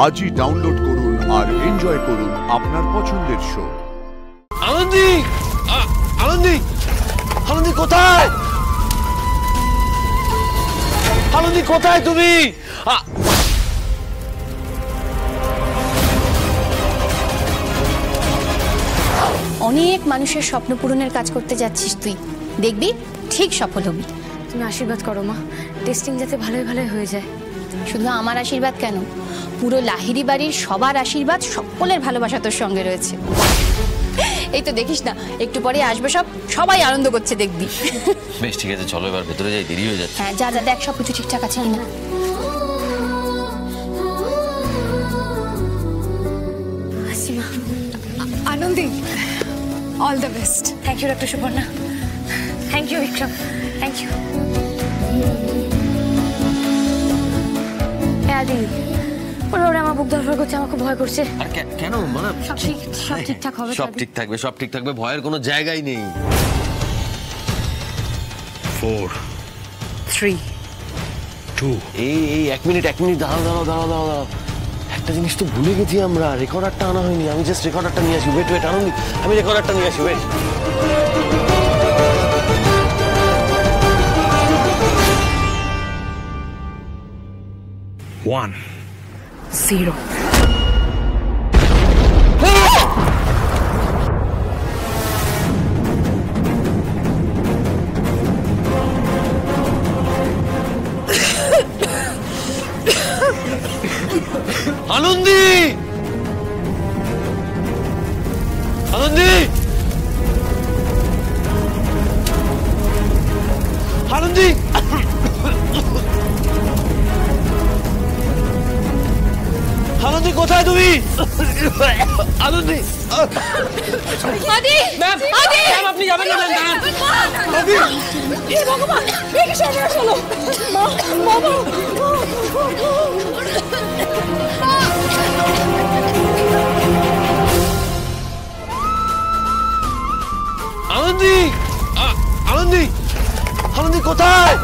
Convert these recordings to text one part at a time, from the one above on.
আজই ডাউনলোড করুন আর এনজয় করুন আপনার পছন্দের শো। আনন্দি, আনন্দি, আনন্দি কোথায়? আনন্দি কোথায় তুমি? অনেক মানুষের স্বপ্ন পূরণের কাজ করতে যাচ্ছিস তুই, দেখবি ঠিক সফল হবি। তুমি আশীর্বাদ করো মা, টেস্টিং যাতে ভালোই ভালোই হয়ে যায়। শুধু আমার আশীর্বাদ কেন, পুরো লাহিড়ী বাড়ির সবার আশীর্বাদ, সকলের ভালোবাসা তোর সঙ্গে রয়েছে। এই তো দেখিস না, একটু পরে আসবে সব, সবাই আনন্দ করছে দেখবি। বেশ ঠিক আছে, চলো এবার ভেতরে যাই, দেরি হয়ে যাচ্ছে। হ্যাঁ যা যা, দেখ সব কিছু ঠিকঠাক আছে কিনা। Hasima, Anandi, all the best. Thank you doctor Suparna, thank you Vikram, thank you. Adi ওরা আমার বুক ধরফর করছে, আমার খুব ভয় করছে। আর কেন? মানে সব ঠিকঠাক হবে, সব ঠিক থাকবে, সব ঠিক থাকবে, ভয়ের কোনো জায়গাই নেই। 4 3 2 এই এক মিনিট দাঁড়াও। একটা জিনিস তো ভুলে গেছি আমরা, রেকর্ডারটা আনা হয়নি। আমি জাস্ট রেকর্ডারটা নিয়ে আসি। ওয়েট আনন্দি, আমি রেকর্ডারটা নিয়ে আসি। ওয়েট। 1 0 আনন্দি, আনন্দি, আনন্দি, আনন্দি কোথায় তুমি? আনন্দি, আদি, ম্যাম, আদি, ম্যাম আপনি যাবেন না, ম্যাম দাঁড়ান। আদি, হে ভগবান, এ কি সর্বনাশ হলো? মা, বাবা, আনন্দি, আনন্দি, আনন্দি কোথায়?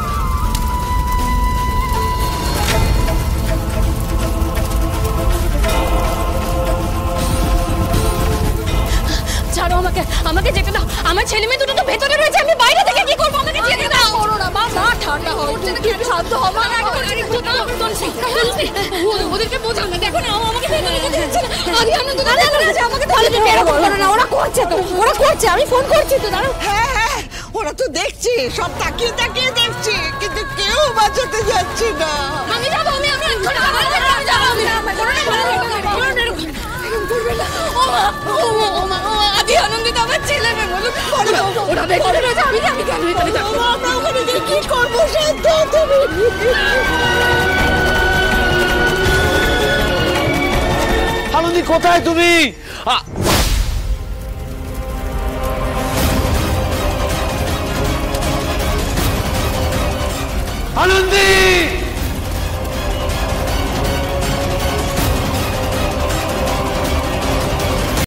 ছাড়ো আমাকে, আমাকে যেতে দাও। আমার ছেলে মেয়ে দুটো তো ভেতরে রয়েছে, আমি বাইরে থেকে কি করবো? আমাকে যেতে দাও। করো না মা, না ঠান্ডা হও, শান্ত হও মা। ওদেরকে বোঝাও না, দেখো না আমাকে ভেতরে যেতে দিচ্ছে না। আদি আনন্দ আমাকে তাহলে বের করো না। ওরা করছে তো, ওরা করছে, আমি ফোন করছি তো, দাঁড়াও। হ্যাঁ ওরা তো দেখছি, সব তাকিয়ে তাকিয়ে দেখছি, কিন্তু কেউ বাঁচাতে যাচ্ছে না। আমি যাবো, আমি আদি আনন্দিত আমার ছেলে মেয়ে বলুন, ওরা ভেতরে রয়েছে, আমি কেন এখানে যাবো? আমরা ওখানে গিয়ে কি করবো? শান্ত তুমি। আনন্দি কোথায় তুমি? আনন্দি,